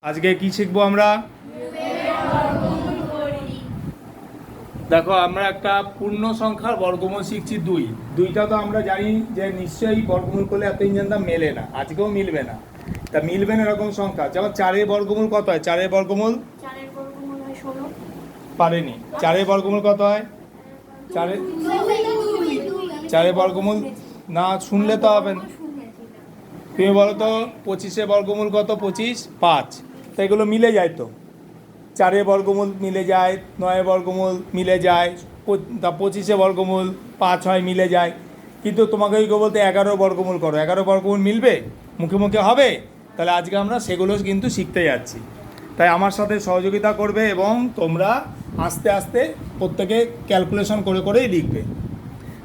আজকে কি শিখবো আমরা? দেখো, আমরা একটা পূর্ণ সংখ্যার বর্গমূল শিখছি। দুইটা তো আমরা জানি যে নিশ্চয়ই বর্গমূল করলে এতই জানতাম মেলে না, আজকেও মিলবে না। তা মিলবে না এরকম সংখ্যা, যেমন 4-এর বর্গমূল কত হয়? 4-এর বর্গমূল পারেনি। 4-এর বর্গমূল কত হয়? 4-এর বর্গমূল না শুনলে তো হবে না। তুমি বলো তো 25-এর বর্গমূল কত? 25, 5। তো এগুলো মিলে যায় তো। 4-এর বর্গমূল মিলে যায়, 9-এর বর্গমূল মিলে যায়, 25-এর বর্গমূল 5 হয়, মিলে যায়। কিন্তু তোমাকে কেউ বলতে 11-এর বর্গমূল করো, 11-এর বর্গমূল মিলবে? মুখে মুখে হবে? তাহলে আজকে আমরা সেগুলো কিন্তু শিখতে যাচ্ছি। তাই আমার সাথে সহযোগিতা করবে এবং তোমরা আস্তে আস্তে প্রত্যেকে ক্যালকুলেশন করে করেই লিখবে।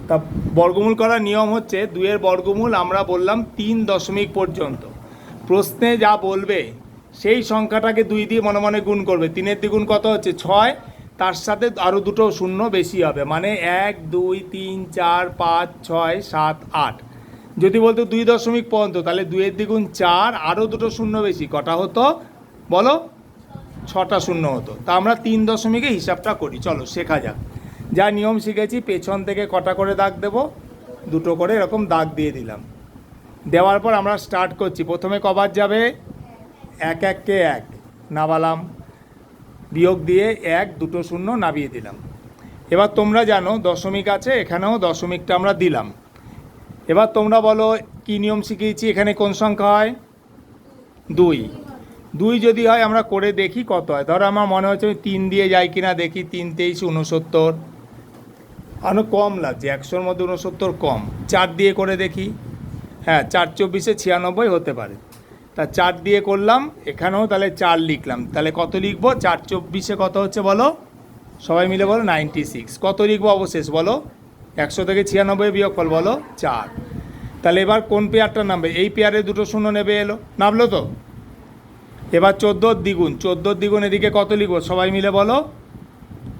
তা বর্গমূল করার নিয়ম হচ্ছে 2-এর বর্গমূল আমরা বললাম 3 দশমিক পর্যন্ত। প্রশ্নে যা বলবে সেই সংখ্যাটাকে 2 দিয়ে মনে মনে গুণ করবে। 3-এর দ্বিগুণ কত হচ্ছে? 6, তার সাথে আরও দুটো শূন্য বেশি হবে, মানে 1, 2, 3, 4, 5, 6, 7, 8। যদি বলতো 2 দশমিক পর্যন্ত, তাহলে 2-এর দ্বিগুণ 4, আরও দুটো শূন্য বেশি, কটা হতো বলো? 6টা শূন্য হতো। তা আমরা 3 দশমিকে হিসাবটা করি। চলো শেখা যাক। যা নিয়ম শিখেছি, পেছন থেকে কটা করে দাগ দেব? দুটো করে এরকম দাগ দিয়ে দিলাম। দেওয়ার পর আমরা স্টার্ট করছি। প্রথমে কবার যাবে? 1-1কে 1 নামালাম, বিয়োগ দিয়ে 1, দুটো শূন্য নামিয়ে দিলাম। এবার তোমরা জানো দশমিক আছে, এখানেও দশমিকটা আমরা দিলাম। এবার তোমরা বলো কি নিয়ম শিখিয়েছি, এখানে কোন সংখ্যা হয়? 2 যদি হয় আমরা করে দেখি কত হয়। ধরো আমার মনে হচ্ছে আমি 3 দিয়ে যাই কিনা দেখি। 3 23 69, আরও কম লাগছে, 100-র মধ্যে 69 কম। 4 দিয়ে করে দেখি, হ্যাঁ 4 24-এ 96 হতে পারে। তা 4 দিয়ে করলাম, এখানেও তাহলে 4 লিখলাম। তাহলে কত লিখবো? 4 24-এ কত হচ্ছে বলো? সবাই মিলে বলো 96। কত লিখবো অবশেষ বলো? 100 থেকে 96 বিয়োগফল বলো 4। তাহলে এবার কোন পেয়ারটা নামবে? এই পেয়ারে দুটো শূন্য নেবে এলো, নামলো তো। এবার 14-র দ্বিগুণ, 14-র দ্বিগুণ এদিকে কত লিখবো সবাই মিলে বলো?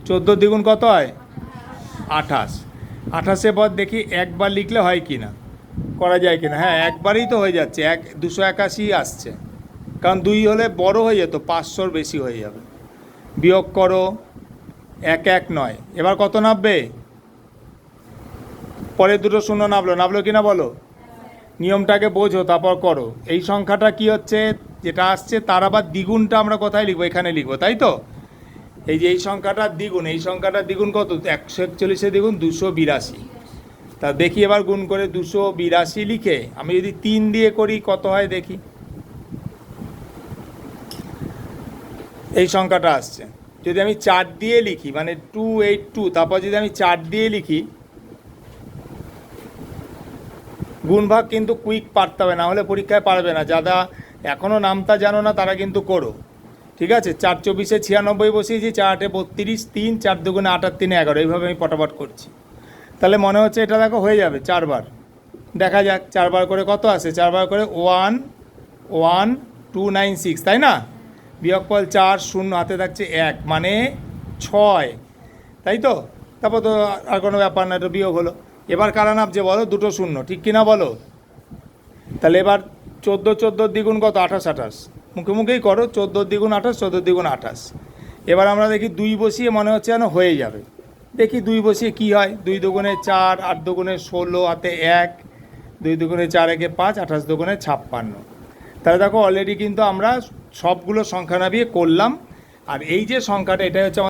14-র দ্বিগুণ কত হয়? 28। 28-এর পর দেখি একবার লিখলে হয় কি না, করা যায় কিনা। হ্যাঁ একবারেই তো হয়ে যাচ্ছে, 281 আসছে, কারণ 2 হলে বড় হয়ে যেত, 500-র বেশি হয়ে যাবে। বিয়োগ করো, 119। এবার কত নামবে? পরে দুটো শূন্য নামলো কিনা বলো? নিয়মটাকে বোঝো তারপর করো। এই সংখ্যাটা কি হচ্ছে যেটা আসছে, তার আবার দ্বিগুণটা আমরা কোথায় লিখবো? এখানে লিখবো, তাই তো। এই যে এই সংখ্যাটার দ্বিগুণ, এই সংখ্যাটার দ্বিগুণ কত? 141-এর দ্বিগুণ 282। তা দেখি এবার গুণ করে 282 লিখে আমি যদি 3 দিয়ে করি কত হয় দেখি। এই সংখ্যাটা আসছে। যদি আমি 4 দিয়ে লিখি, মানে 282, তারপর যদি আমি 4 দিয়ে লিখি, গুণভাগ কিন্তু কুইক পারতে হবে, না হলে পরীক্ষায় পারবে না। যারা এখনও নামতা জানো না তারা কিন্তু করো, ঠিক আছে। 4 24-এ 96 বসিয়েছি, 4 8-এ 32, 3 4 2-গুণে 8 আর 3-এ 11, এইভাবে আমি পটাপট করছি। তাহলে মনে হচ্ছে এটা দেখো হয়ে যাবে 4 বার। দেখা যাক 4 বার করে কত আসে। 4 বার করে 11296, তাই না। বিয়োগফল 4, শূন্য হাতে থাকছে 1, মানে 6, তাই তো। তারপর তো আর কোনো ব্যাপার না, এটা বিয়োগ হলো। এবার কারা নামছে বলো? দুটো শূন্য, ঠিক কিনা বলো? তাহলে এবার 14-14-র দ্বিগুণ কত? 28 28, মুখে মুখেই করো। 14-র দ্বিগুণ 28, 14-র দ্বিগুণ 28। এবার আমরা দেখি 2 বসিয়ে মনে হচ্ছে যেন হয়ে যাবে। দেখি 2 বসিয়ে কি হয়। 2 দুগুণে 4, 8 দুগুণে 16, হাতে 1, 2 দুগুণে 4 1-এ 5, 28 দুগুণে 56। তাহলে দেখো অলরেডি কিন্তু আমরা সবগুলো সংখ্যা নামিয়ে করলাম। আর এই যে সংখ্যাটা, এটাই হচ্ছে